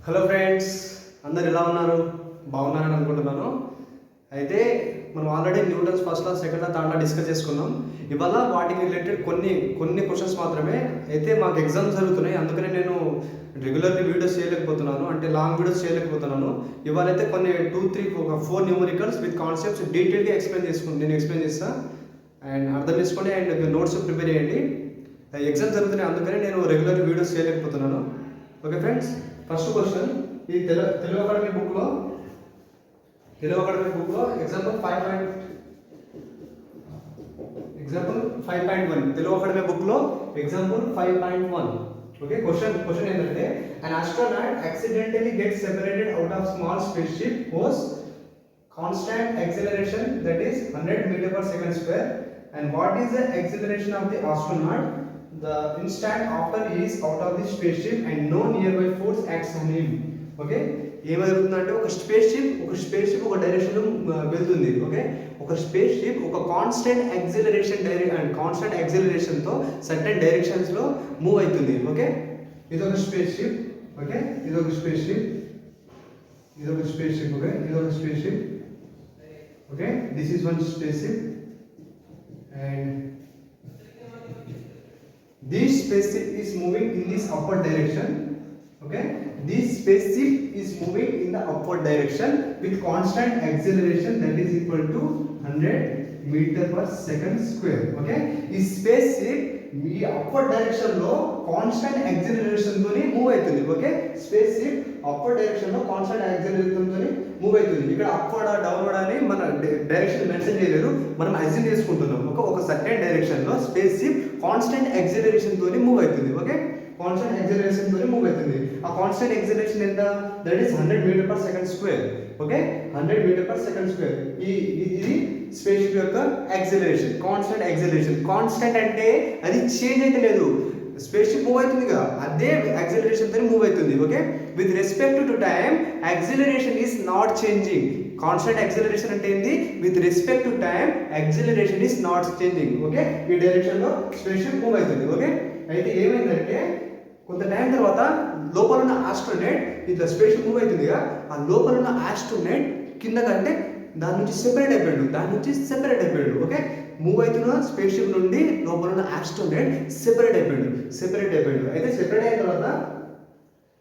Hello friends, అందరు ఎలా ఉన్నారు? బాగున్నారని అనుకుంటున్నాను. అయితే మనం already Newton's first law, second law, third law discuss చేసుకున్నాం. ఇవాళ వాటికి రిలేటెడ్ కొన్ని క్వశ్చన్స్ మాత్రమే. అయితే మాకు ఎగ్జామ్స్ జరుగుతున్నాయి, అందుకనే నేను రెగ్యులర్లీ వీడియోస్ చేయలేకపోతున్నాను, అంటే లాంగ్ వీడియోస్ చేయలేకపోతున్నాను. ఇవాళ అయితే కొన్ని 4 న్యూమరికల్స్ విత్ కాన్సెప్ట్స్ డీటెయిల్గా నేను ఎక్స్ప్లెయిన్ చేస్తాను. అండ్ అర్థం చేసుకోండి అండ్ నోట్స్ ప్రిపేర్ చేయండి. ఎగ్జామ్స్ జరుగుతున్నాయి, అందుకనే నేను రెగ్యులర్ వీడియోస్ చేయలేకపోతున్నాను. ఓకే ఫ్రెండ్స్, ఫస్ట్ క్వశ్చన్ ఈ తెలుగు అకాడమీ బుక్లో ఎగ్జాంపుల్ 5.1 తెలుగు అకాడమీ బుక్లో ఎగ్జాంపుల్ 5.1. ఓకే, క్వశ్చన్ ఏంటంటే an astronaut accidentally gets separated out of small spaceship whose constant acceleration, that is 100 meter per second square, and what is the acceleration of the astronaut the instant after he is out of the spaceship and no nearby force acts on him. Okay, ఏమవుతుందంటే ఒక space ship ఒక direction వెళ్తుంది. Okay, ఒక space ship ఒక constant acceleration తో certain directions లో move అవుతుంది. Okay, ఇదొక స్పేస్ షిప్. ఓకే, ఇదొక space ship. Okay, this is one space ship and this spaceship is moving in this upward direction. Okay, this spaceship is moving in the upward direction with constant acceleration, that is equal to 100 meter per second square. Okay, ఈ spaceship ఈ upward direction లో constant acceleration తోని move అవుతుంది. Okay, spaceship upward direction లో constant acceleration తోని move అవుతుంది. ఇక్కడ upward downward అని మన డైరెక్షన్ మెన్షన్ చేయలేరు, మనం అజ్యూమ్ చేసుకుంటున్నాం. ఒక సర్టెన్ డైరెక్షన్ లో స్పేస్షిప్ కాన్స్టెంట్ యాక్సిలరేషన్ తోని మూవ్ అవుతుంది. ఓకే, కాన్స్టెంట్ యాక్సిలరేషన్ తోని మూవ్ అవుతుంది. ఆ కాన్స్టెంట్ యాక్సిలరేషన్ ఎంత? That is 100 metre per second square. Okay, 100 metre per second square. ఇది స్పేస్ షిప్ యొక్క యాక్సిలరేషన్, కాన్స్టెంట్ యాక్సిలరేషన్. కాన్స్టెంట్ అంటే అది చేంజ్ అయితే లేదు, స్పేస్ షిప్ మూవ్ అవుతుంది కదా, అదే యాక్సిలరేషన్ తో మూవ్ అవుతుంది. Okay, with respect to time acceleration is not changing. Constant acceleration అంటే ఏంది? With respect to time acceleration is not changing. Okay, ఈ డైరెక్షన్ లో స్పేస్ షిప్ మూవ్ అవుతుంది. ఓకే, అయితే ఏమైందంటే కొంత టైం తర్వాత లోపల ఉన్న ఆస్ట్రోనెట్, ఇట్లా స్పేస్ షిప్ మూవ్ అవుతుంది కదా, ఆ లోపల ఉన్న ఆస్ట్రోనెట్ కింద కంటే దాని నుంచి సెపరేట్ అయిపోయాడు. ఓకే, మూవ్ అవుతున్న స్పేస్ షిప్ నుండి లోపల ఉన్న ఆస్ట్రోనెట్ సెపరేట్ అయిపోయాడు. అయితే సెపరేట్ అయిన తర్వాత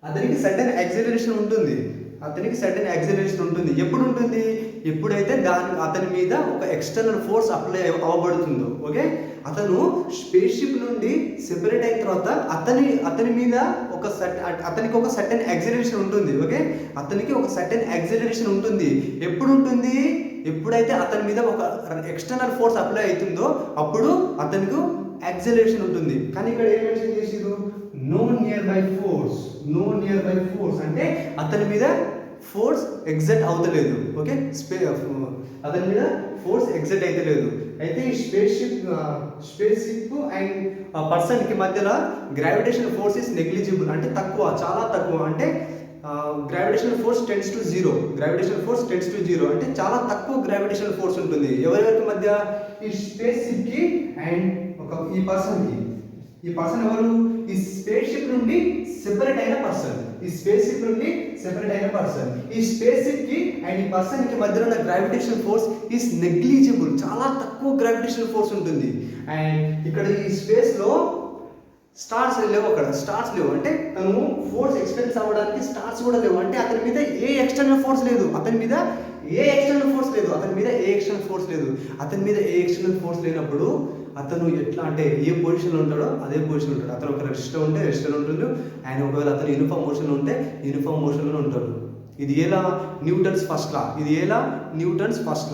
అతనికి సడన్ యాక్సిలరేషన్ ఉంటుంది. ఎప్పుడు ఉంటుంది? ఎప్పుడైతే అతని మీద ఒక ఎక్స్టర్నల్ ఫోర్స్ అప్లై అవ్వబడుతుందో. ఓకే, అతను స్పేస్ షిప్ నుండి సెపరేట్ అయిన తర్వాత అతని మీద అతనికి ఒక సర్టెన్ యాక్సిలరేషన్ ఉంటుంది. ఓకే, అతనికి ఒక సర్టెన్ యాక్సిలరేషన్ ఉంటుంది. ఎప్పుడు ఉంటుంది? ఎప్పుడైతే అతని మీద ఒక ఎక్స్టర్నల్ ఫోర్స్ అప్లై అవుతుందో అప్పుడు అతనికి యాక్సిలరేషన్ ఉంటుంది. కానీ ఇక్కడ ఏం మెన్షన్ చేసిరు? నో నియర్ బై ఫోర్స్ అంటే అతని మీద ఫోర్స్ ఎగ్జర్ట్ అవుతలేదు. ఓకే, అతని మీద ఫోర్స్ ఎగ్జర్ట్ అయితే లేదు. అయితే ఈ స్పేస్ షిప్ అండ్ పర్సన్ కి మధ్యలో గ్రావిటేషన్ ఫోర్స్ ఇస్ నెగ్లిజిబుల్, అంటే చాలా తక్కువ. అంటే gravitational force tends to zero అంటే చాలా తక్కువ గ్రావిటేషనల్ ఫోర్స్ ఉంటుంది. ఎవరెవరికి మధ్య? ఈ స్పేస్ షిప్ కి అండ్ ఈ పర్సన్ ఎవరు? ఈ స్పేస్ షిప్ నుండి సెపరేట్ అయిన పర్సన్. ఈ స్పేస్ షిప్ కి అండ్ ఈ పర్సన్ కి మధ్యలో ఉన్న గ్రావిటేషన్ ఫోర్స్ ఈస్ నెగ్లిజిబుల్, చాలా తక్కువ గ్రావిటేషన్ ఫోర్స్ ఉంటుంది. అండ్ ఇక్కడ ఈ స్పేస్ లో స్టార్స్ లేవు, అంటే తను ఫోర్స్ ఎక్స్పెన్స్ అవ్వడానికి స్టార్స్ కూడా లేవు. అంటే అతని మీద ఏ ఎక్స్టర్నల్ ఫోర్స్ లేదు. అతని మీద ఏ ఎక్స్టర్నల్ ఫోర్స్ లేనప్పుడు అతను ఎట్లా అంటే ఏ పొజిషన్లో ఉంటాడో అదే పొజిషన్లో ఉంటాడు. అతను ఒక రెస్ట్లో ఉంటే రెస్ట్లో ఉంటాడు, ఆయన ఒకవేళ అతను యూనిఫామ్ మోషన్లో ఉంటే యూనిఫామ్ మోషన్లో ఉంటాడు. ఇది ఎలా? Newton's first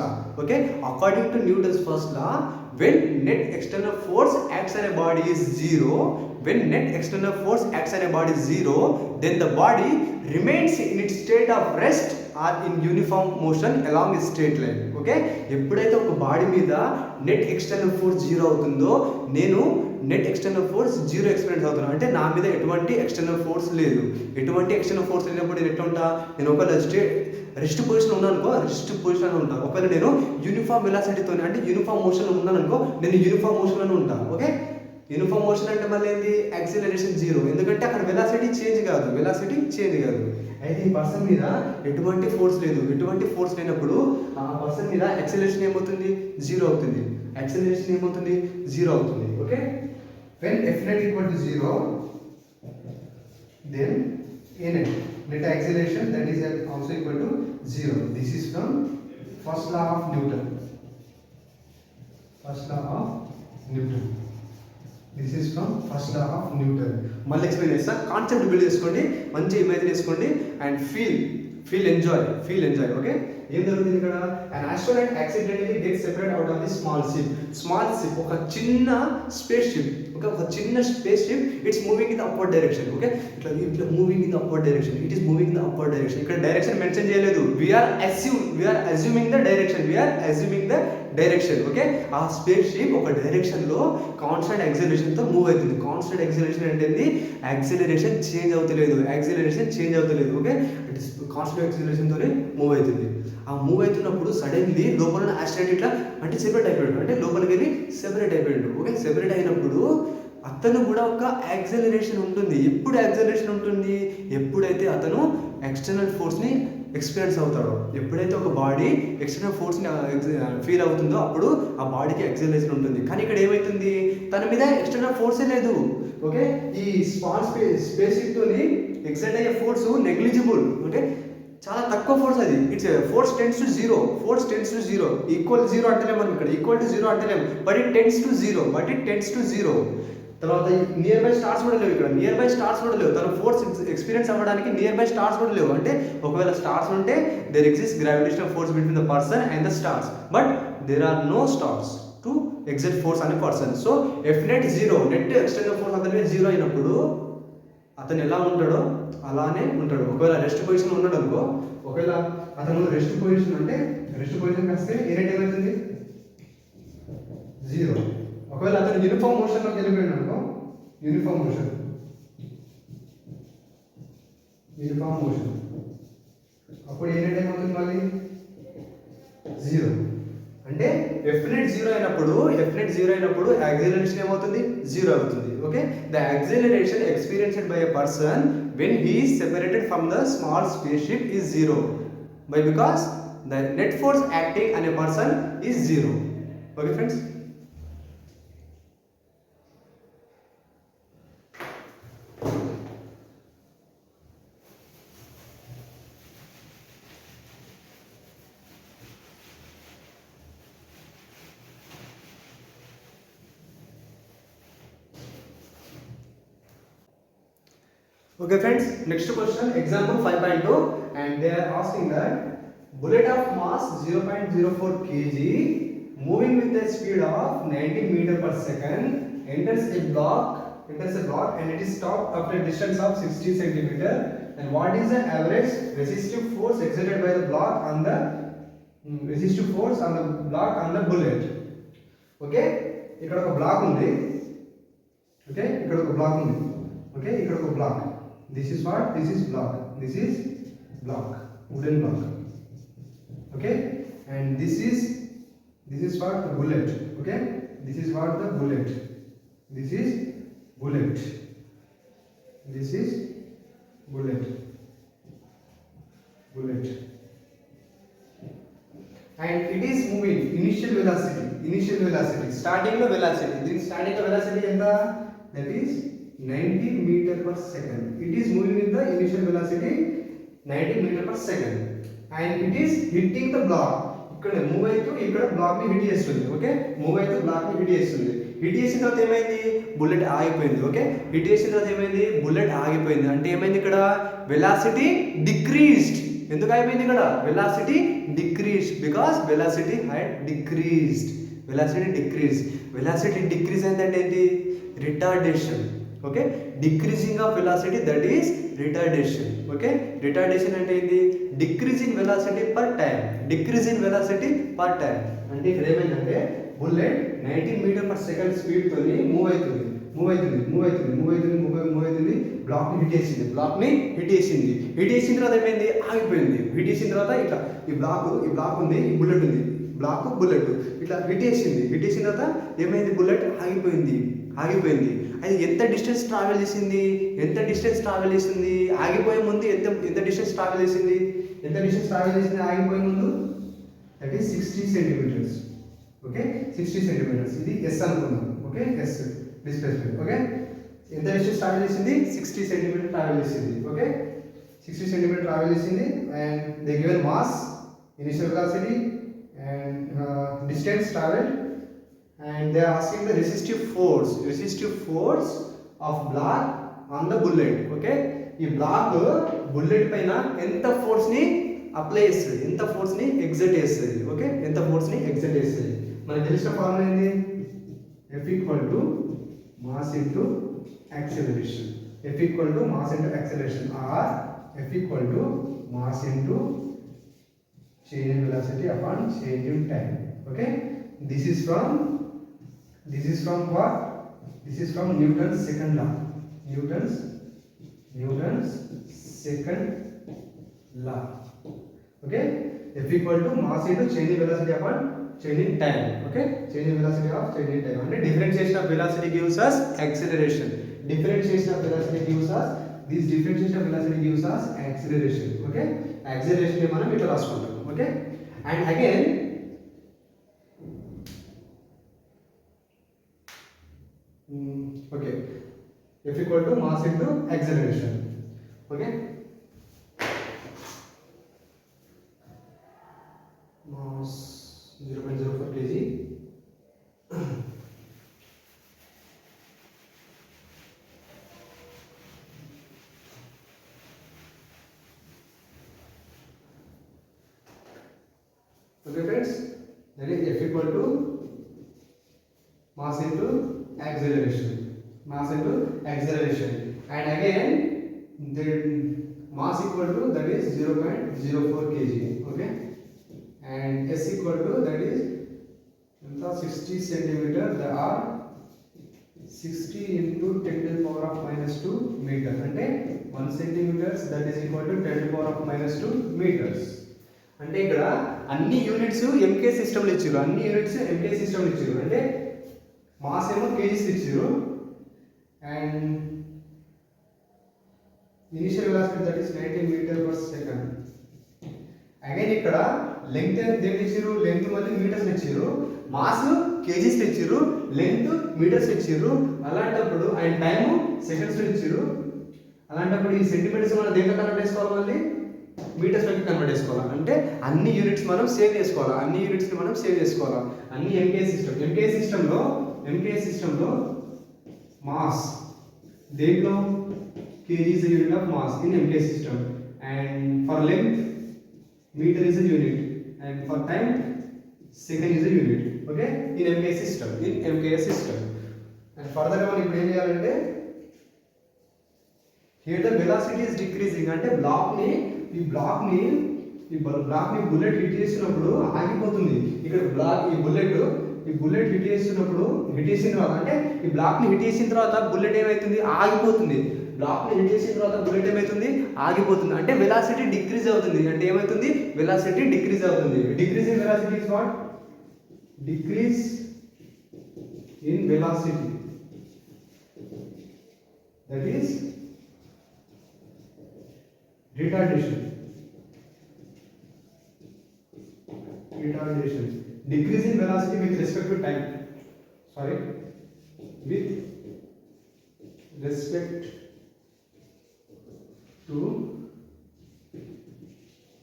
law. Okay, according to Newton's first law, when net external force acts on a body is zero, then the body remains in its state of rest or in uniform motion along a straight line. Okay, ఎప్పుడైతే ఒక body మీద net external force zero అవుతుందో, నేను net external force zero experience అవుతున్నాను, అంటే నా మీద ఎటువంటి ఎక్స్టర్నల్ ఫోర్స్ లేనప్పుడు నేను ఎట్లా ఉంటా? నేను ఒకవేళ రెస్ట్ పొజిషన్ ఉన్నాను అనుకో, ఒకవేళ నేను యూనిఫామ్ వెలాసిటీతో అంటే యూనిఫామ్ మోషన్లో ఉన్నాను అనుకో, నేను యూనిఫామ్ మోషన్లోనే ఉంటాను. ఓకే, యూనిఫామ్ మోషన్ అంటే మళ్ళీ ఏంది, యాక్సిలరేషన్ 0, ఎందుకంటే అక్కడ వెలాసిటీ చేంజ్ కాదు. అయితే ఈ పర్సన్ మీద ఎటువంటి ఫోర్స్ లేదు. ఎటువంటి ఫోర్స్ లేనప్పుడు ఆ పర్సన్ మీద యాక్సిలరేషన్ ఏమవుతుంది, 0 అవుతుంది. Okay, when F net equal to 0, then A net acceleration that is also equal to 0. This is from first law of Newton. This is from first law of Newton. మళ్ళీ explain చేస్తా. Concept build చేసుకోండి, మంచి imagine చేసుకోండి and feel enjoy. Okay, ఏం జరుగుతుంది ఇక్కడ, an astronaut accidentally gets separated out of the small ship. ఒక చిన్న space ship it's moving in the upward direction. Okay, ఇట్లా moving in the upward direction. It is moving in the upward direction. ఇక్కడ direction mention చేయలేదు. we are assuming the direction. Okay, ఆ space ship ఒక direction లో constant acceleration తో move అవుతుంది. Constant acceleration అంటే acceleration change అవుతలేదు. Okay, it is constant acceleration తోనే మూవ్ అవుతుంది. ఆ మూవ్ అవుతున్నప్పుడు సడన్లీ లోపల ఆస్ట్రాయిడ్ ఇట్లా అంటే సెపరేట్ అయిపోయాడు, అంటే లోపలికి వెళ్ళి సెపరేట్ అయిపోయాడు. ఓకే, సెపరేట్ అయినప్పుడు అతను కూడా ఒక యాక్సిలరేషన్ ఉంటుంది. ఎప్పుడు యాక్సిలరేషన్ ఉంటుంది, ఎప్పుడైతే అతను ఎక్స్టర్నల్ ఫోర్స్ని ఎక్స్పీరియన్స్ అవుతాడో. ఎప్పుడైతే ఒక బాడీ ఎక్స్టర్నల్ ఫోర్స్ని ఫీల్ అవుతుందో అప్పుడు ఆ బాడీకి యాక్సిలరేషన్ ఉంటుంది. కానీ ఇక్కడ ఏమవుతుంది, తన మీద ఎక్స్టర్నల్ ఫోర్సే లేదు. ఓకే, ఈ స్మాల్ స్పేస్ తోని ఎక్సైట్ అయ్యే ఫోర్స్ నెగ్లిజిబుల్, అంటే చాలా తక్కువ ఫోర్స్. అది it's force tends to zero. Equal 0 అంటలేము మనం ఇక్కడ, ఈక్వల్ టు 0 అంటలేము, but it tends to zero. తర్వాత నియర్ బై స్టార్స్ కూడా లేవు. ఇక్కడ నియర్ బై స్టార్స్ కూడా లేవు. తన ఫోర్స్ ఎక్స్పీరియన్స్ అవ్వడానికి నియర్ బై స్టార్స్ కూడా లేవు. అంటే ఒకవేళ స్టార్స్ ఉంటే there exist gravitational force between the person and the stars, but there are no stars to exit force అనే person. So F net 0, net external force అతని మీద 0 అయినప్పుడు అతను ఎలా ఉంటాడో అలానే ఉంటాడు. ఒకవేళ రెస్ట్ పొజిషన్ ఉన్నాడు అనుకో, ఒకవేళ అతను రెస్ట్ పొజిషన్ అంటే రెస్ట్ పొజిషన్ వస్తే ఏ రేట్ ఏమవుతుంది, 0. ఒకవేళ అతను యూనిఫామ్ మోషన్లోకి వెళ్ళిపోయాడు అనుకో, యూనిఫామ్ మోషన్ అప్పుడు ఏ రేట్ ఏమవుతుంది మళ్ళీ 0. అంటే ఎఫ్ నెట్ 0 అయినప్పుడు యాక్సిలరేషన్ ఏమవుతుంది, 0 అవుతుంది. Okay, the acceleration experienced by a person when he is separated from the small spaceship is 0, because the net force acting on a person is 0. Okay friends, okay friends, next question, example 5.2, and they are asking that bullet of mass 0.04 kg moving with a speed of 90 meter per second enters a block and it is stopped after a distance of 60 centimeter, and what is the average resistive force exerted by the block on the bullet? Okay, ఇక్కడ ఒక black ఉంది. Okay, ఇక్కడ ఒక black ఉంది. Okay, ఇక్కడ ఒక black. This is what? This is block. Wooden block. Okay, and this is what? The bullet. Okay, this is what? The bullet. This is bullet. And it is moving. Initial velocity. Starting the velocity. enta? That is 90 meter per second. It is moving with the initial velocity 90 meter per second, and it is hitting the block. ఇక్కడ move అవుతూ ఇక్కడ black ని hit చేస్తుంది. Okay, move అవుతూ black ని hit చేస్తుంది. Hit చేసిన తర్వాత ఏమైంది, బుల్లెట్ ఆగిపోయింది. ఓకే, హిట్ చేసిన తర్వాత ఏమైంది, బుల్లెట్ ఆగిపోయింది. అంటే ఏమైంది ఇక్కడ, వెలాసిటీ డిక్రీజ్డ్. ఎందుకు అయిపోయింది ఇక్కడ, velocity decreased, because velocity had decreased. Velocity decrease అయిందంటే ఏంటి, retardation. Okay, decreasing of velocity, that is retardation. Okay, retardation అంటే ఏంటి, decrease in velocity per time. అంటే ఇక్కడ ఏమైందంటే bullet 90 metre per second speed తోని మూవ్ అవుతుంది. బ్లాక్ ని హిట్ చేసింది. హిట్ చేసిన తర్వాత ఏమైంది, ఆగిపోయింది. హిట్ చేసిన తర్వాత ఇట్లా ఈ బ్లాక్ ఉంది, ఈ బుల్లెట్ ఉంది, బుల్లెట్ ఇట్లా హిట్ చేసిన తర్వాత ఏమైంది, బుల్లెట్ ఆగిపోయింది. ఆగిపోయింది. అది ఎంత డిస్టెన్స్ ట్రావెల్ చేసింది, ఆగిపోయే ముందు ఎంత డిస్టెన్స్ ట్రావెల్ చేసింది, ఆగిపోయే ముందు, that is 60 centimetres. Okay, 60 centimetres. ఇది ఎస్ అనుకుందాం. Okay, S displacement. ఓకే, ఎంత డిస్టెన్స్ ట్రావెల్ చేసింది, 60 సెంటీమీటర్ ట్రావెల్ చేసింది. ఓకే, 60 సెంటీమీటర్ ట్రావెల్ చేసింది. And they given mass, initial velocity and distance traveled, and they are asking the resistive force of block on the bullet. Okay, ఈ black bullet పైన ఎంత force ని apply చేస్తుంది, ఎంత force ని exert చేస్తుంది. Okay, ఎంత ఫోర్స్ ని ఎగ్జర్ట్ చేస్తుంది. మనకు తెలిసిన ఫార్ములా ఏంది, F equal to mass into acceleration. F equal to mass into acceleration, or F equal to mass into change in velocity upon change in time. Okay, this is from what, this is from Newton's second law. Newton's second law. Okay, F equal to mass into change in velocity upon change in time. Okay, change in velocity of change in time. And differentiation of velocity gives us acceleration. Differentiation of velocity gives us acceleration. Okay, acceleration ని మనం ఇట్లా రాసుకుంటాం. Okay, and again okay, F equal to mass into acceleration. Okay, mass 0.04 kg. Okay friends, that is F equal to mass into acceleration. And again the mass equal to, that is 0.04 kg. Okay, and S equal to, that is 60 centimeter. There are 60 into 10 to the power of minus 2 meter. అంటే 1 centimeters, that is equal to 10 to the power of minus 2 meters. అంటే ఇక్కడ అన్ని units MK సిస్టమ్లో ఇచ్చారు, అంటే mass ఏమో KGs ఇచ్చారు, and initial velocity that is 90 metre per second. Again ఇక్కడ లెంగ్త్ దేంట్లో ఇచ్చారు, లెంగ్త్ మళ్ళీ మీటర్స్ ఇచ్చారు, మాస్ కేజీస్ ఇచ్చారు, లెంగ్త్ మీటర్స్ ఇచ్చారు. అలాంటప్పుడు అండ్ టైము సెకండ్స్లో ఇచ్చారు. అలాంటప్పుడు ఈ సెంటీమీటర్స్ మనం దేంట్లో కన్వర్ట్ చేసుకోవాలి, మళ్ళీ మీటర్స్ లోకి కన్వర్ట్ చేసుకోవాలి. అంటే అన్ని యూనిట్స్ మనం సేవ్ చేసుకోవాలి, అన్ని ఎంకే సిస్టంలో మాస్ దేంట్లో kg is a unit of mass in MK system, and for length meter is a unit, and for time second is a unit. Okay, in MK system. And further మనం ఇప్పుడు ఏం చేయాలంటే, here the velocity is decreasing, అంటే ఈ black ని bullet hit చేసినప్పుడు ఆగిపోతుంది. ఇక్కడ ఈ బుల్లెట్ హిట్ చేసిన తర్వాత, అంటే ఈ బ్లాక్ ని హిట్ చేసిన తర్వాత బుల్లెట్ ఏమైతుంది, ఆగిపోతుంది. అంటే వెలాసిటీ డిక్రీజ్ అవుతుంది. అంటే ఏమైతుంది, వెలాసిటీ డిక్రీజ్ అవుతుంది. Decrease in velocity is what, decrease in velocity, that is retardation. Decrease in velocity with respect to time. With respect to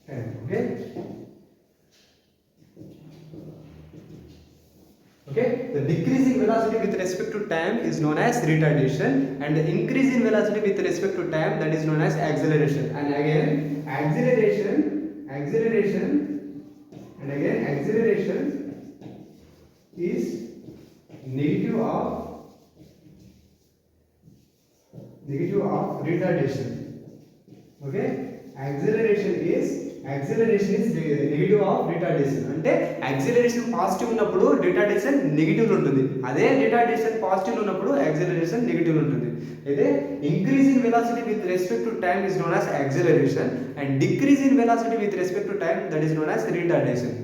time. Okay, the decreasing velocity with respect to time is known as retardation, and the increase in velocity with respect to time, that is known as acceleration. And again acceleration is negative of retardation. Okay, acceleration is negative of retardation. అంటే acceleration positive ఉన్నప్పుడు retardation negative ఉంటుంది, అదే retardation positive ఉన్నప్పుడు acceleration negative ఉంటుంది. అయితే increase in velocity with respect to time is known as acceleration and decrease in velocity with respect to time that is known as retardation.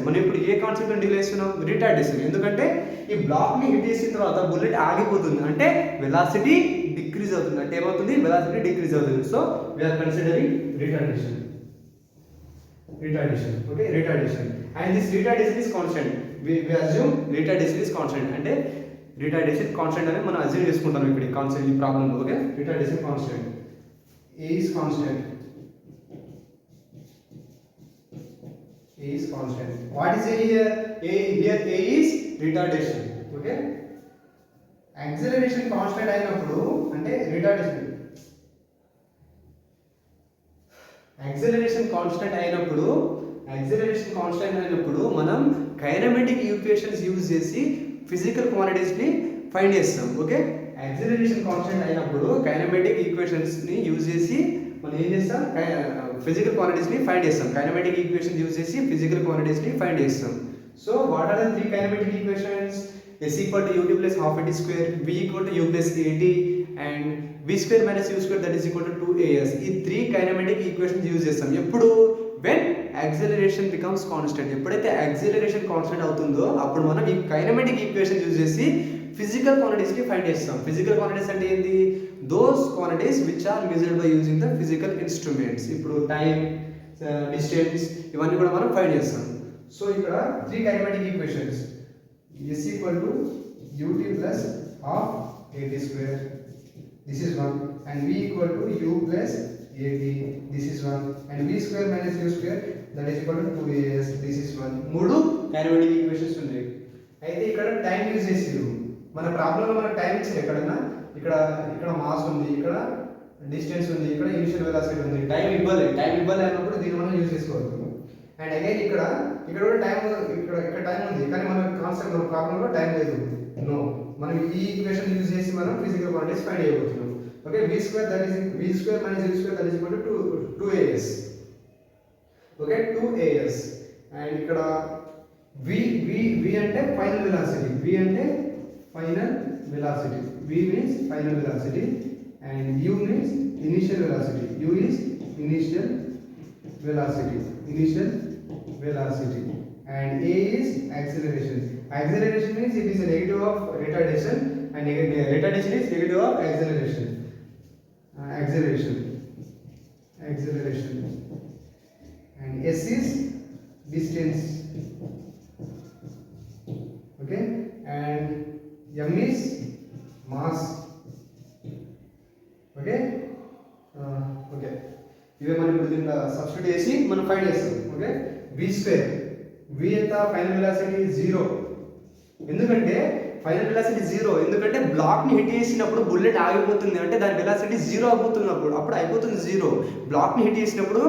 మనం ఇప్పుడు ఏ concept deal చేస్తున్నాం? Retardation. ఎందుకంటే ఈ black ని hit చేసిన తర్వాత బుల్లెట్ ఆగిపోతుంది, అంటే వెలాసిటీ డిక్రీజ్ అవుతుంది. అంటే ఏమవుతుంది? వెలాసిటీ డిక్రీజ్ అవుతుంది. So we are considering retardation. Okay, retardation. And this retardation is constant. We assume retardation is constant. అంటే retardation constant అని మనం అజ్యూమ్ చేసుకుంటాం ఇక్కడ ఈ కాన్సెప్ట్ ఈ ప్రాబ్లం లో. Okay, retardation constant. A is constant. What is A here? Here A is retardation. Okay, acceleration constant అయినప్పుడు అంటే retardation. యాక్సిలరేషన్ కాన్స్టెంట్ అయినప్పుడు మనం కైనమెటిక్ ఈక్వేషన్స్ యూజ్ చేసి ఫిజికల్ క్వాంటిటీస్ ని ఫైండ్ చేస్తాం. ఓకే, యాక్సిలరేషన్ కాన్స్టెంట్ అయినప్పుడు కైనమెటిక్ ఈక్వేషన్స్ ని use చేసి మనం ఏం చేస్తాం? ఫిజికల్ క్వాంటిటీస్ ని ఫైండ్ చేస్తాం. కైనమెటిక్ ఈక్వేషన్స్ యూజ్ చేసి ఫిజికల్ క్వాంటిటీస్ ని ఫైండ్ చేస్తాం. So what are the three kinematic equations? S equal to ut plus half at square, v equal to u plus at and v square minus u square that is equal to 2as. ఈ three kinematic equations use చేస్తాం ఎప్పుడు? When acceleration becomes constant. ఎప్పుడైతే acceleration constant అవుతుందో అప్పుడు మనం ఈ kinematic equation use చేసి physical quantities ని ఫైండ్ చేస్తాం. ఫిజికల్ క్వాంటిటీస్ అంటే ఏంటి? Those quantities which are measured by using the physical instruments. ఇప్పుడు టైం, డిస్టెన్స్ ఇవన్నీ కూడా మనం ఫైండ్ చేస్తాం. సో ఇక్కడ three kinematic equations S equal to ut plus half at square, this is one, and v equal to u plus at, this is one, and v square minus u square that is equal to 2as, this is one. మూడు kinematic equations ఉన్నాయి. అయితే ఇక్కడ time use చేసిరు. మన problem లో మనకు time ఇచ్చారు. ఇక్కడ మాస్ ఉంది, ఇక్కడ డిస్టెన్స్ ఉంది, ఇక్కడ ఇనిషియల్ వెలాసిటీ ఉంది. టైం ఇవ్వలేదు అన్నప్పుడు దీన్ని మనం యూజ్ చేసుకోవచ్చు. అండ్ అగైన్ ఇక్కడ కూడా టైం, ఇక్కడ టైం ఉంది, కానీ మన కాన్సెప్ట్ మన ప్రాబ్లంలో టైం లేదు. నో, మనం ఈ ఈక్వేషన్ యూజ్ చేసి మనం ఫిజికల్ క్వాంటిటీస్ ఫైండ్ చేయబోతున్నాం. Okay, v square minus u square that is equal to 2as. Okay, 2as. And ఇక్కడ v అంటే final velocity. v means final velocity and u means initial velocity. u is initial velocity and a is acceleration. Acceleration means it is a negative of retardation and retardation is negative of acceleration. Acceleration and s is distance. Okay, and m is mass. Okay, ఇవే మనం ఇప్పుడు దీంట్లో substitute చేసి మనం find చేస్తాం. Okay, v square, v ఎంత? Final velocity 0. ఎందుకంటే final velocity 0, ఎందుకంటే బ్లాక్ ని హిట్ చేసినప్పుడు బుల్లెట్ ఆగిపోతుంది, అంటే దాని వెలాసిటీ 0 అప్పుడు అయిపోతుంది 0. బ్లాక్ ని హిట్ చేసినప్పుడు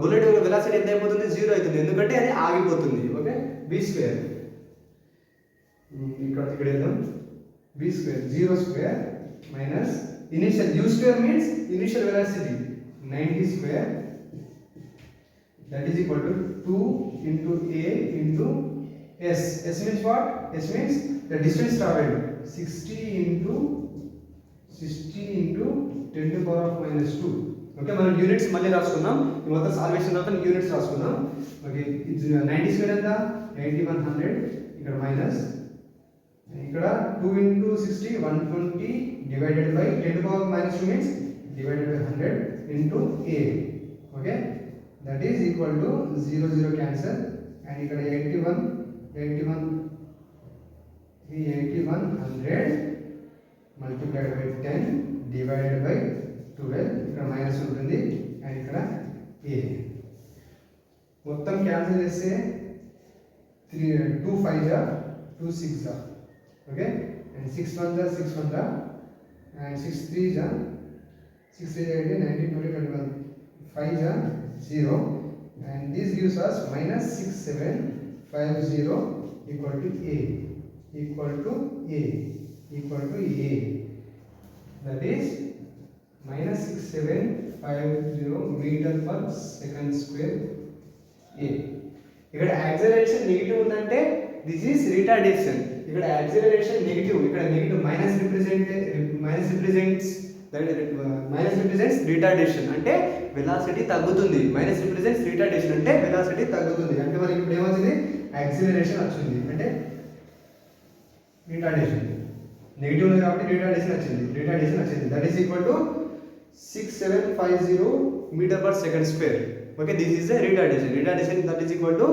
బుల్లెట్ వెలాసిటీ ఎంత అయిపోతుంది? 0 అవుతుంది, ఎందుకంటే అది ఆగిపోతుంది. ఓకే, v స్క్వేర్ ఇక్కడ వేద్దాం. v square 0 square minus initial u square means initial velocity 90 square that is equal to 2 into a into s. S means what? S means the distance traveled. 60 into 10 to the power of minus 2. Okay, మనం units మళ్ళీ రాసుకుందాం. ఈ మొత్తం salvation తర్వాత units రాసుకుందాం. Okay, 90 square ఎంత? 8100. ఇక్కడ minus, ఇక్కడ 2 into 60 120 divided by 10 to the power of minus 2 means divided by 100 into a. Okay, that is equal to 0 0 cancel and ఇక్కడ 8100 multiplied by 10 divided by 12. ఇక్కడ మైనస్ ఉంటుంది అండ్ ఇక్కడ a. మొత్తం cancel చేస్తే 2 5 जा 2 6 जा. Okay, and 6 1 जा 6 1 जा and 6 3 जा 6 3 19 20 21 5 जा 0 and this gives us minus 6750 equal to a. That is minus 6750 meter per second square a. ఇక్కడ యాక్సిలరేషన్ నెగిటివ్ ఉందంటే దిస్ ఈస్ రిటార్డేషన్. ఇక్కడ యాక్సిలరేషన్ నెగిటివ్, ఇక్కడ నెగిటివ్ మైనస్ రిప్రజెంట్స్ రిటార్డేషన్ అంటే వెలాసిటీ తగ్గుతుంది. మైనస్ రిప్రజెంట్స్ రిటార్డేషన్ అంటే velocity తగ్గుతుంది. అంటే మనకి ఇప్పుడు ఏమొచ్చింది, యాక్సిలరేషన్ వచ్చింది అంటే రిటార్డేషన్ నెగిటివ్ ఉంది కాబట్టి రిటార్డేషన్ వచ్చింది. That is equal to 6750 meter per second square. Okay, this is the retardation that is equal to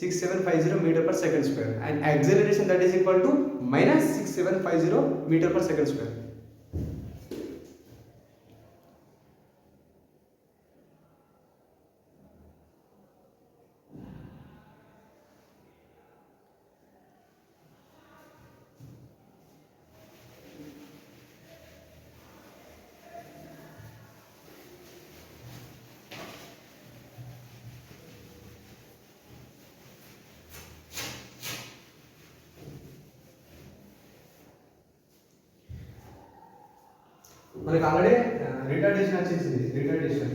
6750 meter per second square, and acceleration that is equal to minus 6750 meter per second square. మనకి already retardation వచ్చేసింది. Retardation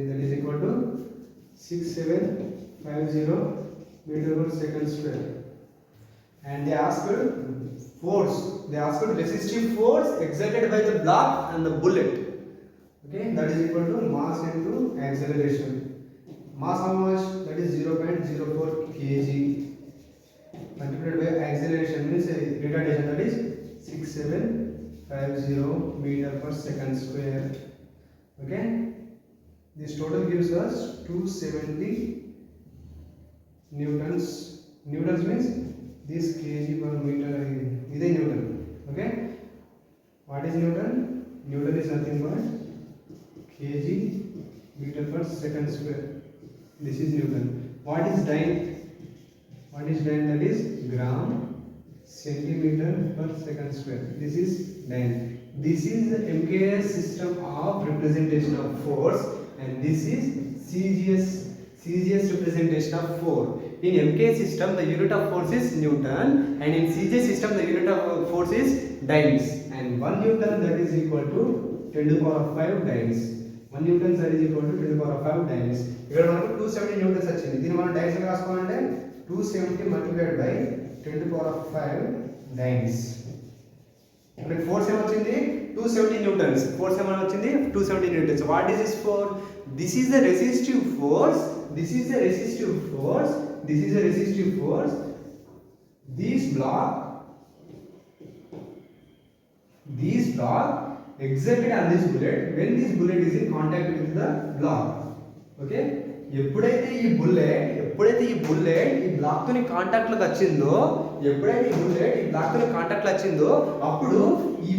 that is equal to 6750 meter per second square, and they asked resistive force exerted by the block and the bullet. Okay, that is equal to mass into acceleration. Mass how much? That is 0.04 kg multiplied by acceleration means retardation, that is 6750 meter per second square. Okay, this total gives us 270 newtons. Newtons means this kg per meter is a newton. Okay, what is newton? Newton is nothing but kg meter per second square. This is newton. What is dyne? That is gram centimeter per second square. This is dyne. This is the MKS system of representation of force, and this is CGS representation of force. In MKS system the unit of force is newton, and in CGS system the unit of force is dynes, and 1 newton that is equal to 10 to the power of 5 dynes. 1 newton that is equal to 10 to the power of 5 dynes. ఇక్కడ మనకు 270 Newton's వచ్చింది. దీన్ని మనం dynes గా రాసుకోవాలంటే 270 multiplied by 10 to the power of 5 dynes. మనకి force ఏమ వచ్చింది 270 newtons. Force ఏమ వచ్చింది 270 newtons. What is this force? This is the resistive force. This block exerted on this bullet when this bullet is in contact with the block. Okay, ఎప్పుడైతే ఈ bullet ఈ black తోని contact లోకి వచ్చిందో, అప్పుడు ఈ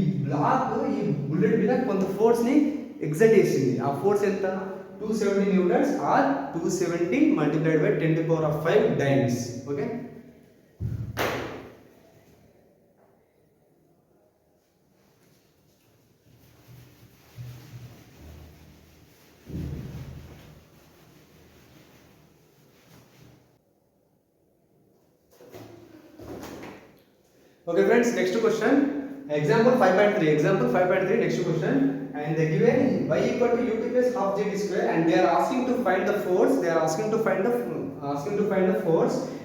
బుల్లెట్ మీద కొంత ఫోర్స్ ని ఎగ్జర్ట్ చేసింది. ఆ ఫోర్స్ ఎంత? 270 Newton's are 270 multiplied by 10 to the power of 5 dynes. Okay, okay friends, next question, example 5.3 next question, and they given y equal to ut plus half gt square, and they are asking to find the force,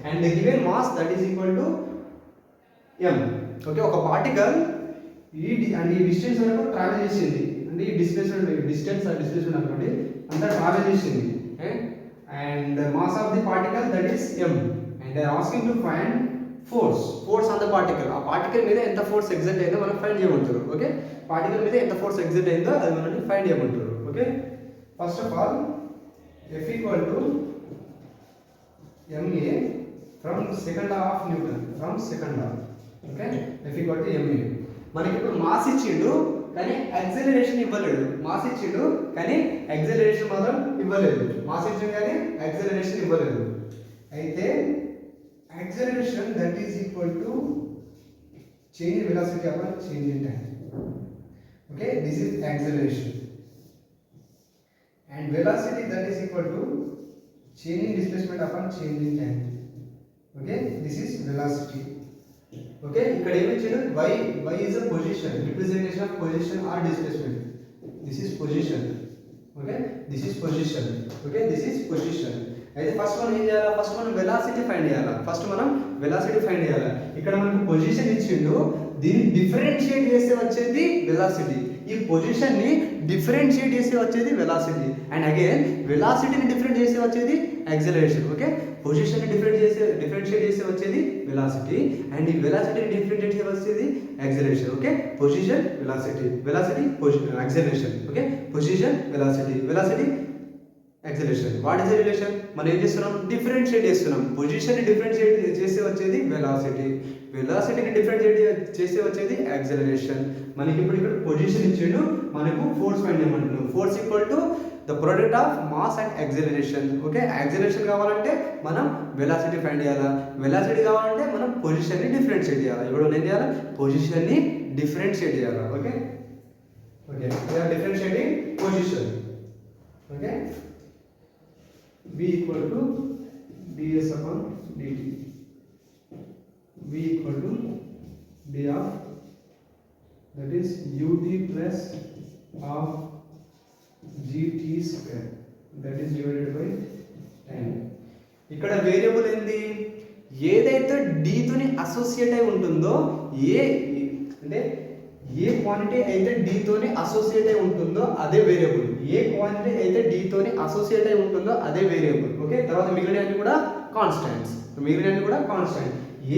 and they given mass that is equal to m. Okay, ఒక particle ఈ distance వరకు travel చేసింది, అంటే ఈ distance అనుకోండి అంతా travel చేసింది, and the mass of the particle that is m, and they are asking to find force on the particle. ఆ పార్టికల్ మీద ఎంత ఫోర్స్ ఎగ్జర్ట్ అయిందో మనం ఫైండ్ చేయమంటారు. ఓకే, పార్టికల్ మీద ఎంత ఫోర్స్ ఎగ్జర్ట్ అయిందో అది మనం ఫైండ్ చేయమంటారు. Okay, first of all F equal to ma from second law of Newton, okay, F equal to ma. మనకి ఇప్పుడు మాస్ ఇచ్చిండు కానీ యాక్సిలరేషన్ ఇవ్వలేడు. మాస్ ఇచ్చిండు కానీ యాక్సిలరేషన్ మాత్రం ఇవ్వలేదు. మాస్ ఇచ్చిండు కానీ యాక్సిలరేషన్ ఇవ్వలేదు. అయితే acceleration that is equal to change in velocity upon change in time. Okay, this is acceleration, and velocity that is equal to change in displacement upon change in time. Okay, this is velocity. Okay ఇక్కడ ఏమి ఇచ్చాడు y is a position, representation of position or displacement. This is position. Okay this is position. Okay this is position. అయితే first మనం ఏం చేయాలి, first మనం velocity find చేయాలి. ఇక్కడ మనకు పొజిషన్ ఇచ్చిండు, దీన్ని డిఫరెన్షియేట్ చేస్తే వచ్చేది వెలాసిటీ. ఈ పొజిషన్ ని డిఫరెన్షియేట్ చేస్తే వచ్చేది వెలాసిటీ, అండ్ అగైన్ వెలాసిటీని డిఫరెంట్ చేస్తే వచ్చేది యాక్సిలరేషన్. ఓకే పొజిషన్ ని డిఫరెన్షియేట్ చేస్తే వచ్చేది వెలాసిటీ, అండ్ ఈ వెలాసిటీని డిఫరెన్షియేట్ చేస్తే వచ్చేది acceleration. Okay position velocity acceleration. Okay position velocity acceleration. What is the relation? మనం ఏం చేస్తున్నాం, డిఫరెన్షియేట్ చేస్తున్నాం. పొజిషన్ ని డిఫరెన్షియేట్ చేస్తే వచ్చేది వెలాసిటీని డిఫరెన్షియేట్ చేస్తే వచ్చేది యాక్సిలరేషన్. మనకి ఇప్పుడు ఇక్కడ పొజిషన్ ఇచ్చిండు, మనకు ఫోర్స్ ఫైండ్ చేయమంటున్నాం. Force equal to the product of mass and acceleration. Okay acceleration కావాలంటే మనం వెలాసిటీ ఫైండ్ చేయాలా, వెలాసిటీ కావాలంటే మనం పొజిషన్ ని డిఫరెన్షియేట్ చేయాలి. ఇప్పుడు నేను చేయాలి, పొజిషన్ ని డిఫరెన్షియేట్ చేయాలి. Okay differentiating position. Okay v equal to ds upon dt, v equal to d of that is ut plus of gt square that is divided by 10. ఇక్కడ వేరియబుల్ ఏంది, ఏదైతే d తోని అసోసియేట్ అయి ఉంటుందో, అంటే ఏ quantity అయితే d తోని associate అయి ఉంటుందో అదే వేరియబుల్. ఏ క్వాంటిటీ అయితే d తోని అసోసియేట్ అయి ఉంటుందో అదే వేరియబుల్. ఓకే తర్వాత మిగిలినవి కూడా కాన్స్టాంట్స్.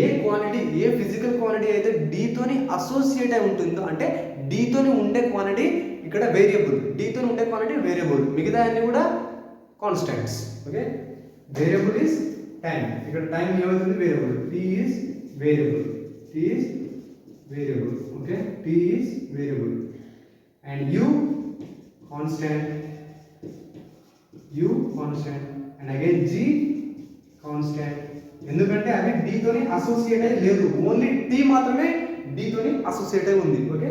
ఏ క్వాంటిటీ, ఏ ఫిజికల్ క్వాంటిటీ అయితే d తోని అసోసియేట్ అయి ఉంటుందో, అంటే d తోని ఉండే క్వాంటిటీ ఇక్కడ వేరియబుల్, d తోని ఉండే క్వాంటిటీ వేరియబుల్, మిగతా అన్ని కూడా constants. Okay variable is time. ఇక్కడ టైం ఏమవుతుంది, variable. t is variable. Okay t is variable and u constant and again g constant. ఎందుకంటే అవి d తోని అసోసియేట్ అయి లేదు, ఓన్లీ t మాత్రమే d తోని అసోసియేట్ అయి ఉంది. Okay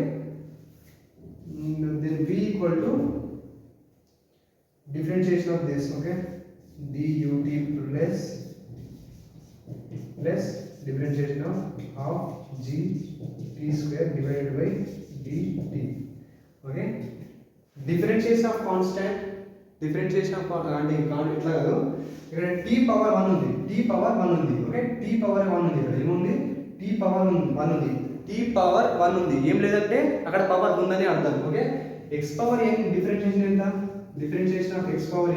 then v equal to differentiation of this. Okay dut plus differentiation of half g t square divided by dt. Okay differentiation of constant, differentiation of అంటే ఇట్లా కాదు, ఇక్కడ t పవర్ 1 ఉంది, okay t power 1 ఉంది, ఇక్కడ ఏముంది t power 1 ఉంది, ఏం లేదంటే అక్కడ పవర్ ఉందని అర్థం. Okay x power n differentiation ఎంత, differentiation of x power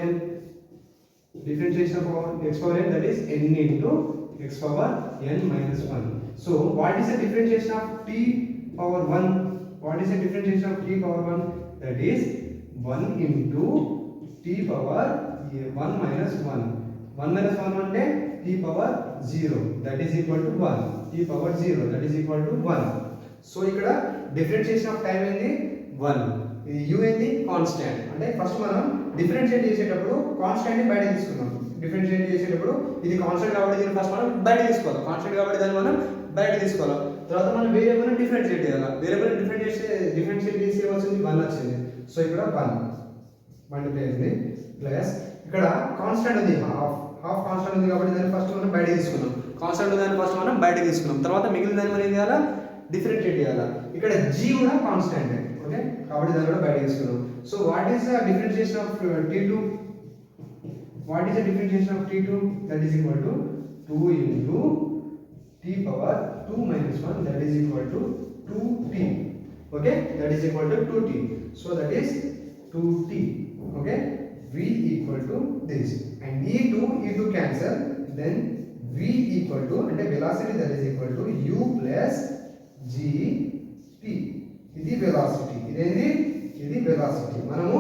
n that is n into x power n minus 1. So what is the differentiation of t power 1? That is 1 into t power 1 minus 1. 1 minus 1 అంటే t power 0 that is equal to 1. That is equal to 1. So ఇక్కడ differentiation of time ఏంది 1. ఇది u ఏంది constant. అంటే first మనం differentiate చేసేటప్పుడు constant ని బయట తీసుకున్నాం. డిఫరెన్షియేట్ చేసేటప్పుడు ఇది కాన్స్టాంట్ కాబట్టి దీన్ని ఫస్ట్ మనం బయట తీసుకోవాలి. తర్వాత మనం వేరియబుల్ ని డిఫరెన్షియేట్ చేయాలి. డిఫరెన్షియేట్ చేసి వచ్చింది 1 వచ్చింది. సో ఇక్కడ 1 ఉంది ప్లస్ ఇక్కడ కాన్స్టాంట్ ఉంది, హాఫ్ కాన్స్టాంట్ ఉంది కాబట్టి దాన్ని ఫస్ట్ మనం బయట తీసుకున్నాం. తర్వాత మిగిలిన దాన్ని మనం ఏం చేయాలి, డిఫరెన్షియేట్ చేయాలి. ఇక్కడ g కూడా కాన్స్టాంట్. ఓకే కాబట్టి దాన్ని కూడా బయట తీసుకున్నాం. So what is the differentiation of t2? That is equal to 2 into t power 2 minus 1 that is equal to 2t. Okay that is equal to 2t. So that is 2t. Okay v equal to this and e2 cancel, then v equal to and velocity that is equal to u plus gt. ఇది velocity, ఇది velocity. మనము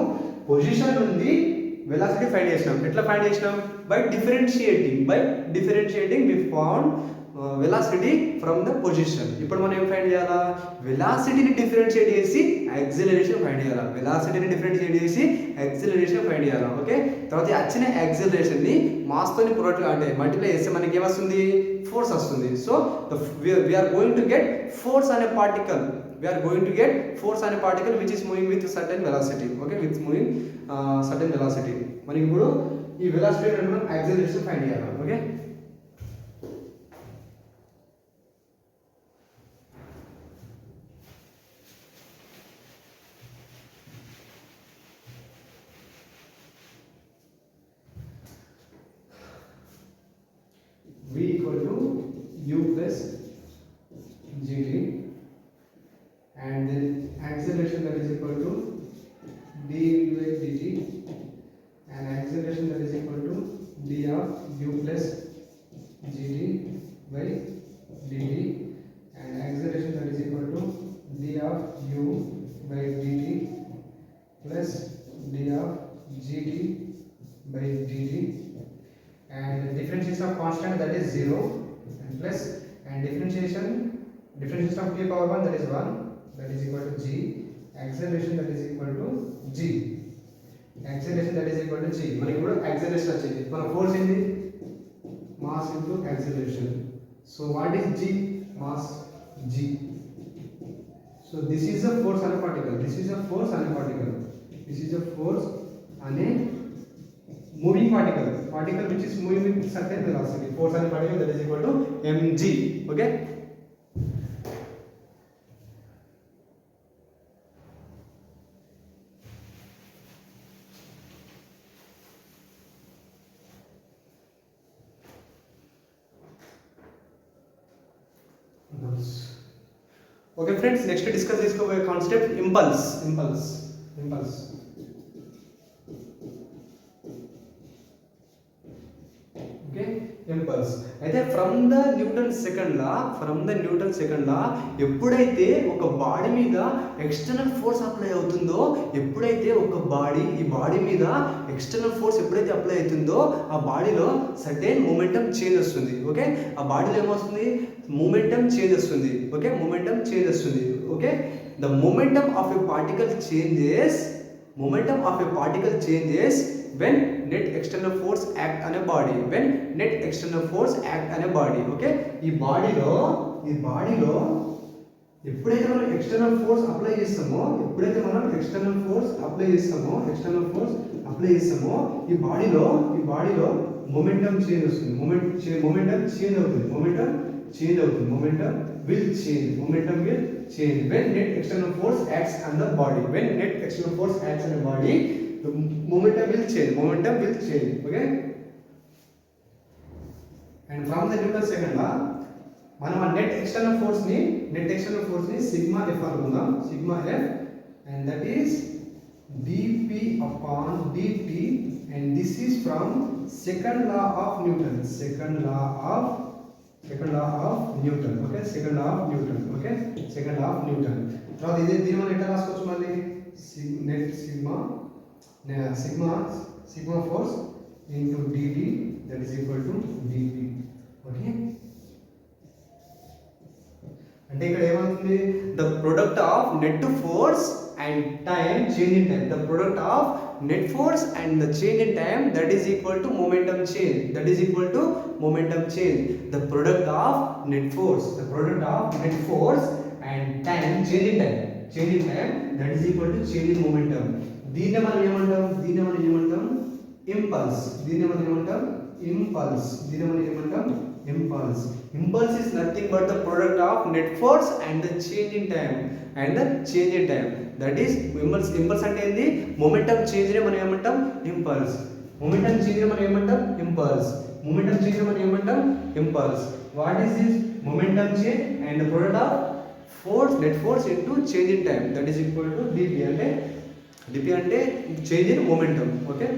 position నుండి velocity find చేసినాం. ఎట్లా find చేసినాం? By differentiating we found velocity from the position. ఇప్పుడు మనం ఏం ఫైండ్ చేయాలా, వెలాసిటీని డిఫరెన్షియేట్ చేసి యాక్సిలరేషన్ ఫైండ్ చేయాలా. ఓకే తర్వాత వచ్చిన యాక్సిలరేషన్ ని మాస్ తోని అంటే మల్టిప్లై చేస్తే మనకి ఏమొస్తుంది, ఫోర్స్ వస్తుంది. So we are going to get force on a particle which is moving with certain velocity. Okay certain velocity. మనకి ఇప్పుడు ఈ వెలాసిటీ మనం యాక్సిలరేషన్ ఫైండ్ చేయాలి. Okay plus gt, and then acceleration that is equal to du by dt, and acceleration that is equal to d of u plus gt by dt, and acceleration that is equal to d of u by dt plus d of gt by dt, and differentiation of constant that is 0, and plus, and differentiation of t power 1 that is 1, that is equal to g, acceleration that is equal to g, acceleration that is equal to g. మనకి ఇప్పుడు acceleration వచ్చింది, మన force ఏంది, mass into acceleration. So what is g? Mass g. So this is a force on a particle, this is a force on a particle, this is a force on a moving particle which is moving with certain velocity. Force on a particle that is equal to mg. Okay, okay friends, next discuss చేసుకోబోయే concept impulse. Okay, impulse అయితే from the Newton second లా ఎప్పుడైతే ఒక body మీద external force apply అవుతుందో, ఎప్పుడైతే ఒక body ఈ body మీద ఎక్స్టర్నల్ ఫోర్స్ ఎప్పుడైతే అప్లై అవుతుందో ఆ బాడీలో సర్టెన్ మొమెంటం చేంజ్ వస్తుంది. ఓకే, ఆ బాడీలో ఏమొస్తుంది, momentum change వస్తుంది. ఓకే, momentum change వస్తుంది. Okay, the momentum of a particle changes when net external force act on a body, okay, ఈ బాడీలో ఎప్పుడైతే మనం ఎక్స్టర్నల్ ఫోర్స్ అప్లై చేస్తామో ఈ బాడీలో మొమెంటం చేంజ్ వస్తుంది. మొమెంటం చేంజ్ అవుతుంది. Momentum will change when net external force acts on the body. The momentum will change. Okay, and from the Newton's second law మనం net external force ని sigma f అనుకుందాం, and that is dp upon dt, and this is from second law of Newton. Okay, second law of Newton. తర్వాత ఇదే దీని మనం ఎట్లా రాసుకోవచ్చు, మళ్ళీ net sigma force into dt that is equal to dp. Okay, అంటే ఇక్కడ ఏమవుతుంది, the product of net force and time, change in time, the product of net force and the change in time, that is equal to momentum change. The product of net force and time, change in time, that is equal to change in momentum. దీన్ని మనం ఏమంటాం impulse. Impulse is nothing but the product of net force and the change in time. That is impulse అంటే ఏంది, momentum change నే మనం ఏమంటాం impulse. What is this momentum change and the product of net force into change in time, that is equal to dp. అంటే change in momentum. Okay,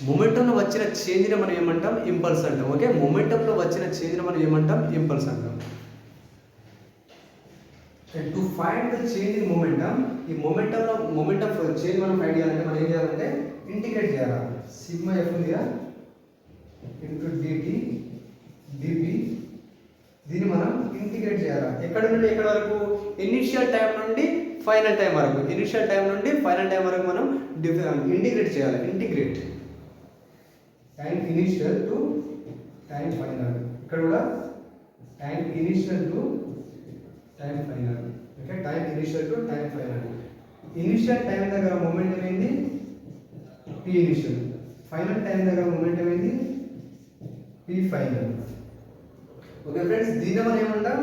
మొమెంటంలో వచ్చిన change ని మనం ఏమంటాం ఇంపల్స్ అంటాం. ఓకే, మొమెంటంలో వచ్చిన చేంజ్ ని మనం ఏమంటాం ఇంపల్స్ అంటాం. And to find the change in momentum, ఈ momentum చేంజ్ మనం ఫైండ్ చేయాలంటే మనం ఏం చేయాలంటే ఇంటిగ్రేట్ చేయాలి. సిగ్మా ఎఫ్ ఉందిగా ఇంటూ dt dp, దీన్ని మనం ఇంటిగ్రేట్ చేయాలి. ఎక్కడ నుండి ఎక్కడ వరకు, ఇనిషియల్ టైం నుండి ఫైనల్ టైం వరకు మనం ఇంటిగ్రేట్ చేయాలి. Time initial to time final, ఇక్కడ కూడా time initial to time final. Okay, time initial to time final. Initial time దగ్గర మొమెంటం ఏంది p ఇనిషియల్, ఫైనల్ టైం దగ్గర మొమెంటం ఏంది p ఫైనల్. ఓకే ఫ్రెండ్స్, దీన్ని మనం ఏమంటాం,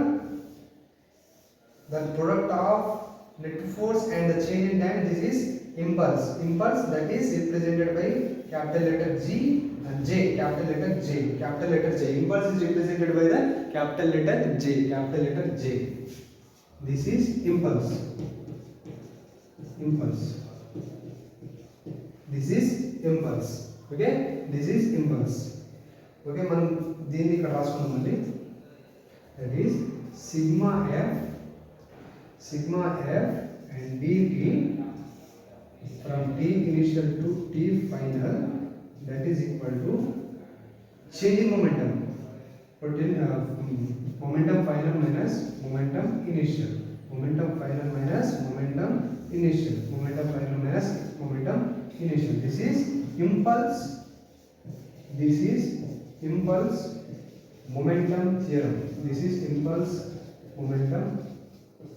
the product of net force and the change in time, this is impulse. That is represented by capital letter G J, capital letter J, capital letter J. Impulse is represented by the capital letter J, capital letter J. This is impulse. Impulse. This is impulse. Okay? This is impulse. Okay, మనం దీన్ని ఇక్కడ రాసుకుందామండి. That is sigma f and dt from t initial to t final, that is equal to change in momentum. Momentum final minus momentum initial. Momentum final minus momentum initial. Momentum final minus momentum initial. This is impulse. This is impulse momentum theorem. This is impulse momentum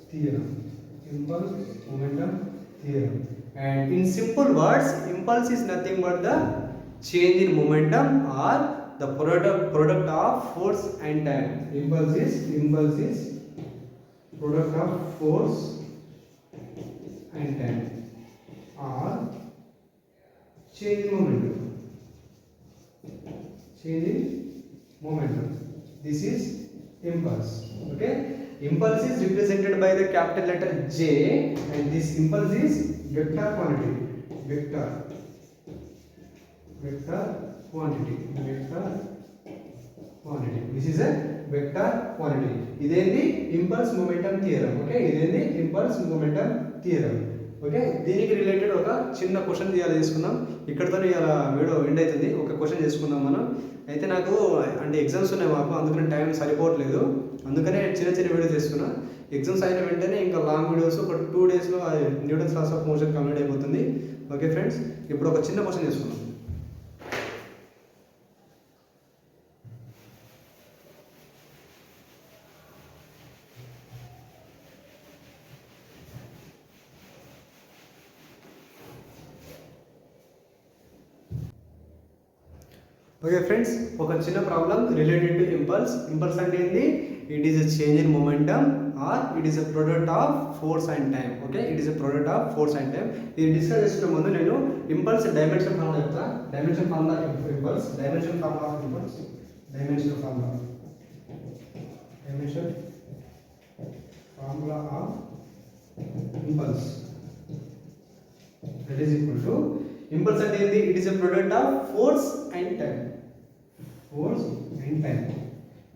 theorem. Impulse momentum theorem. And in simple words, impulse is nothing but the change in momentum or the product of force and time. Impulse is product of force and time or change in momentum. Change in momentum. This is impulse. Okay? Impulse is represented by the capital letter J, and this impulse is vector quantity. Vector quantity. This is a vector quantity. ఇదేంటి impulse momentum theorem. Okay, ఇదేంటి impulse momentum theorem. Okay, దీనికి related ఒక చిన్న question తీసుకుందాం. ఇక్కడతో ఇలా video end అవుతుంది. ఒక క్వశ్చన్ చేసుకుందాం మనం. అయితే నాకు అంటే ఎగ్జామ్స్ ఉన్నాయి మాకు, అందుకని టైం సరిపోవట్లేదు. అందుకనే చిన్న వీడియోస్ చేసుకున్నా. ఎగ్జామ్స్ అయిన వెంటనే ఇంకా లాంగ్ వీడియోస్ ఒక 2 డేస్లో Newton's laws of motion complete అయిపోతుంది. ఓకే ఫ్రెండ్స్, ఇప్పుడు ఒక చిన్న క్వశ్చన్ చేసుకున్నాం. ఓకే ఫ్రెండ్స్, ఒక చిన్న problem related to impulse. Impulse అంటే ఏంటి? It is a change in momentum or it is a product of force and time. Okay, it is a product of force and time. ఇది discuss చేసుకునే ముందు నేను impulse dimension formula చెప్తా. Dimension formula of impulse. Dimension formula of impulse. Dimension formula of impulse. That is equal to impulse అంటే ఏంటి? It is a product of force and time. Force and time.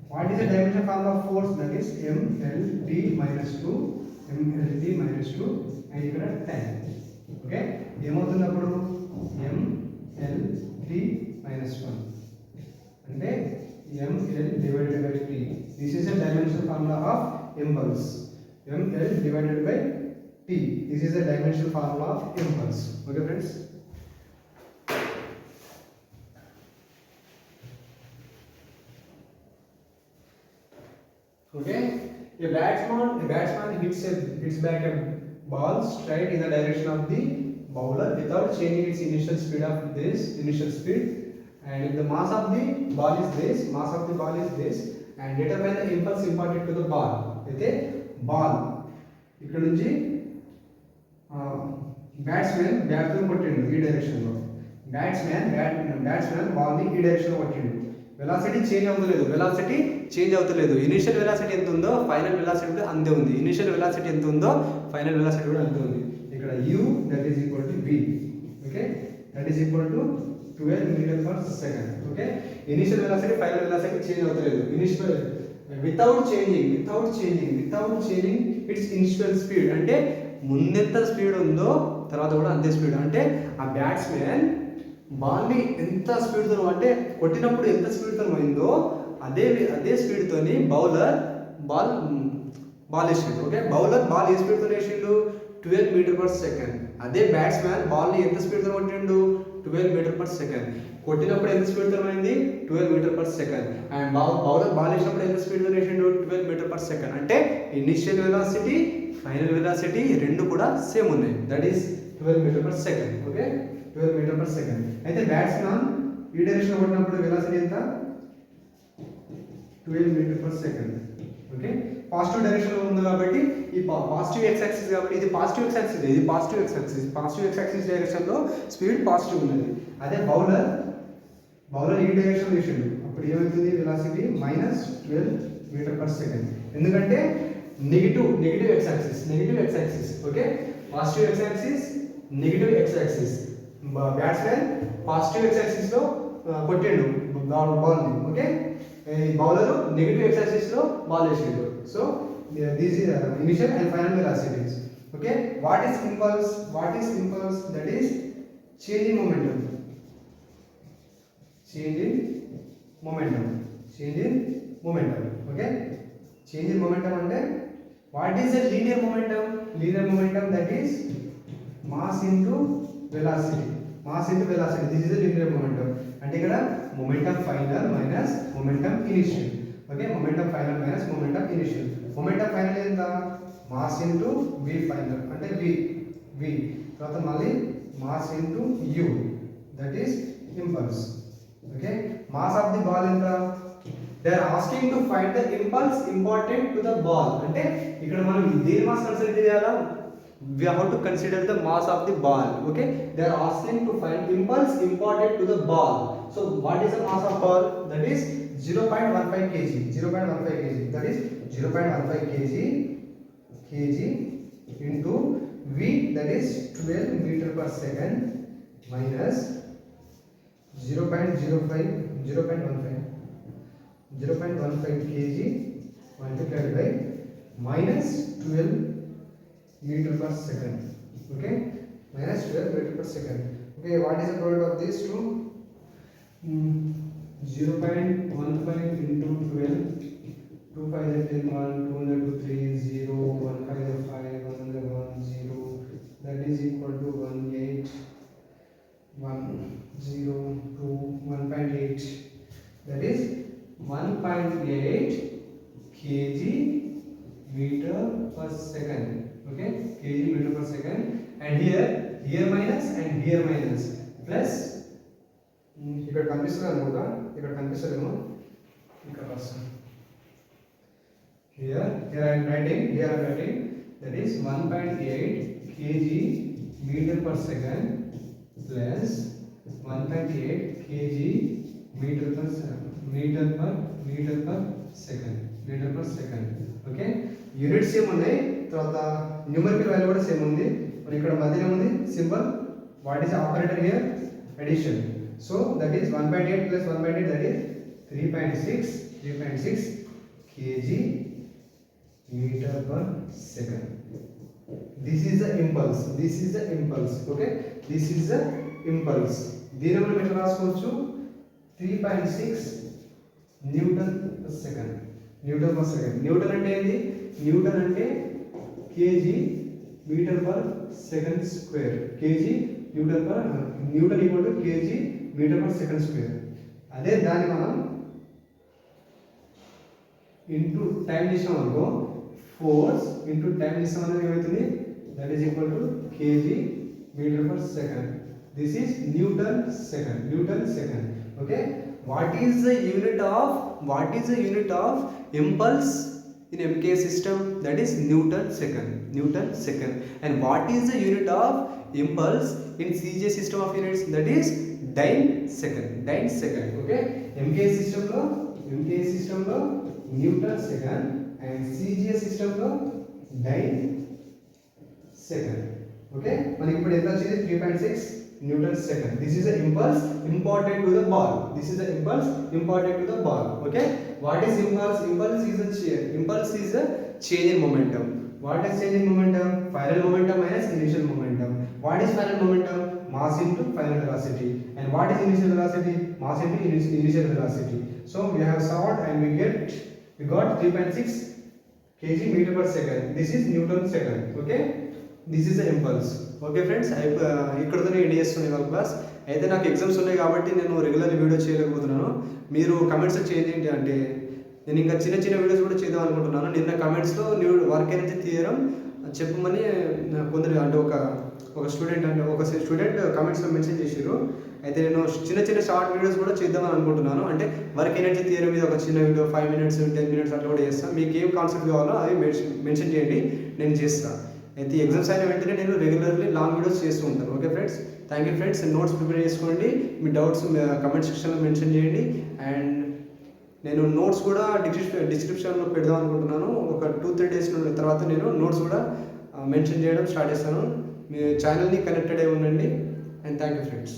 What is the dimension formula of force? That is mLT minus 2, mLT minus 2, and ఇక్కడ time. Okay, ఏమవుతుంది అప్పుడు? mLT minus 1 అంటే mL divided by t. This is the dimensional formula of impulse. mL divided by t. This is the dimensional formula of impulse. Okay friends. Okay, a batsman hits back a ball straight in the direction of the bowler without changing its initial speed, and if the mass of the ball is this, and determine the impulse imparted to the ball. అయితే ball ఇక్కడ నుంచి batsmen bat తో కొట్టిండు ఈ direction లో. Batsmen ball ని ఈ direction లో కొట్టిండు. వెలాసిటీ చేంజ్ అవుతలేదు. ఇనిషియల్ వెలాసిటీ ఎంత ఉందో ఫైనల్ వెలాసిటీ కూడా అంతే ఉంది. ఇనిషియల్ వెలాసిటీ ఎంత ఉందో ఫైనల్ వెలాసిటీ కూడా అంతే ఉంది. ఇక్కడ u that is equal to v. Okay, that is equal to 12 meter per second. Okay, initial velocity final velocity change అవుతలేదు. Initial without changing its initial speed అంటే ముందెంత స్పీడ్ ఉందో తర్వాత కూడా అంతే స్పీడ్. అంటే ఆ బ్యాట్స్మెన్ బాల్ని ఎంత స్పీడ్తో అంటే కొట్టినప్పుడు ఎంత స్పీడ్తో పోయిందో అదే స్పీడ్తోని బౌలర్ బాల్ వేసిండు. ఓకే, బౌలర్ బాల్ ఏ స్పీడ్తో వేసిండు? 12 మీటర్ పర్ సెకండ్. అదే బ్యాట్స్మెన్ బాల్ని ఎంత స్పీడ్తో కొట్టిండు? 12 మీటర్ పర్ సెకండ్. కొట్టినప్పుడు ఎంత స్పీడ్తో పోయింది? 12 metre per second. And bowler ball వేసినప్పుడు ఎంత స్పీడ్తో వేసిండు? 12 మీటర్ పర్ సెకండ్. అంటే ఇనిషియల్ వెలాసిటీ ఫైనల్ వెలాసిటీ రెండు కూడా సేమ్ ఉన్నాయి. That is 12 metre per second. Okay, 12 metre per second. అయితే బ్యాట్స్మెన్ ఈ డైరెక్షన్ కొట్టినప్పుడు వెలాసిటీ ఎంత? 12 metre per second. Okay, positive direction లో ఉంది కాబట్టి ఈ పాజిటివ్ ఎక్స్ యాక్సిస్ కాబట్టి ఇది పాజిటివ్ ఎక్స్ యాక్సిస్. ఇది పాజిటివ్ ఎక్స్ యాక్సిస్ డైరెక్షన్ లో స్పీడ్ పాజిటివ్ ఉన్నది. అదే బౌలర్ ఈ డైరెక్షన్ వేసిండు, అప్పుడు ఏమవుతుంది వెలాసిటీ -12 మీటర్ పర్ సెకండ్. ఎందుకంటే negative X axis okay, positive x axis negative X axis. Batsmen positive x axis లో కొట్టిండు బాల్ ని ఓకే, ఈ బౌలర్ నెగిటివ్ ఎక్స్ యాక్సిస్ లో బాల్ వేసిండు. So this is initial and final velocities. Okay, what is impulse? That is change in momentum. Change in momentum. Okay, change in momentum అంటే what is the linear momentum? That is mass into velocity. This is the linear momentum. అంటే ఇక్కడ momentum final minus momentum initial. Okay, momentum final minus momentum initial. momentum final ఎంత? mass into v final అంటే v తర్వాత మళ్ళీ mass into u, that is impulse. Okay, mass of the ball enta, they are asking to find the impulse important to the ball. అంటే ఇక్కడ మనం దేని mass consider చేయాలా? we have to consider the mass of the ball. Okay, they are asking to find impulse important to the ball. So what is the mass of ball? That is 0.15 kg. That is 0.15 kg into v, that is 12 meter per second minus 0.15 kg multiplied by minus 12 meter per second. Okay, minus 12 meter per second. Okay, what is the product of these two? 0.15 into 12, 2 5 10 1, 2 2 3 0, 1 5 5, 1 1 0, that is equal to 18 1 0 2 1.8, that is 1.8 kg meter per second. Okay, kg meter per second, and here minus and here minus plus. ఇక్కడ కనిపిస్తుంది అనుకుంటా, ఇక్కడ కనిపిస్తలేమో, ఇక్కడ రాస్తాను. here I am writing that is 1.8 kg meter per second plus 1.8 kg meter per second. Okay, unit same ఉన్నాయి, తర్వాత numerical value కూడా same ఉంది. మరి ఇక్కడ మధ్యలో ఉంది symbol, what is operator here? Addition. So that is 1.8 plus 1.8, that is 3.6 kg meter per second. This is the impulse. Okay, this is the impulse. దీని మనం ఎట్లా రాసుకోవచ్చు? 3.6 న్యూటన్ per second. న్యూటన్ అంటే ఏంది? న్యూటన్ అంటే kg meter per second square. Newton equal to kg meter per second square. అదే దాన్ని మనం ఇంటూ టైం చేసాం అనుకో, ఫోర్స్ ఇంటూ టైం చేసాం అనేది ఏమవుతుంది? That is equal to kg meter per second. This is Newton second. Okay, what is the unit of impulse in MK system? That is Newton second. And what is the unit of impulse in CJ system of units? That is dyne second. Okay, MK system lo Newton second and CJ system lo dyne second. Okay, మనకి ఇప్పుడు ఎంత వచ్చింది? 3.6 Newton second. This is the impulse important to the ball. Okay, what is impulse? Impulse is a change in momentum. What is change in momentum? Final momentum minus initial momentum. What is final momentum? Mass into final velocity. And what is initial velocity? Mass into initial velocity. So we have solved and we got 3.6 kg meter per second. This is Newton second. Okay, this is the impulse. Okay friends, ఇక్కడతోనే end చేస్తున్నాయి వాళ్ళ class. అయితే నాకు exams ఉన్నాయి కాబట్టి నేను regular video చేయలేకపోతున్నాను. మీరు కమెంట్స్ చేంజ్ ఏంటి అంటే నేను ఇంకా చిన్న వీడియోస్ కూడా చేద్దాం అనుకుంటున్నాను. నిన్న కమెంట్స్లో వర్క్ ఎనర్జీ థియరం చెప్పమని కొందరు అంటే ఒక స్టూడెంట్ కమెంట్స్లో మెన్షన్ చేశారు. అయితే నేను చిన్న షార్ట్ వీడియోస్ కూడా చేద్దామని అనుకుంటున్నాను. అంటే వర్క్ ఎనర్జీ థియరీ మీద ఒక చిన్న వీడియో 5 minutes 10 minutes అట్లా కూడా చేస్తాను. మీకు ఏం కాన్సెప్ట్ కావాలో అవి మెన్షన్ చేయండి, నేను చేస్తాను. అయితే ఎగ్జామ్స్ అయిన వెంటనే నేను రెగ్యులర్లీ లాంగ్ వీడియోస్ చేస్తూ ఉంటాను. Okay friends, thank you friends. Notes prepare చేసుకోండి, మీ డౌట్స్ కమెంట్ సెక్షన్లో మెన్షన్ చేయండి. అండ్ నేను నోట్స్ కూడా డిస్క్రిప్షన్లో పెడదాం అనుకుంటున్నాను. ఒక 2-3 డేస్ తర్వాత నేను నోట్స్ కూడా మెన్షన్ చేయడం స్టార్ట్ చేస్తాను. మీ ఛానల్ని కనెక్టెడ్ అయి ఉండండి. And thank you friends.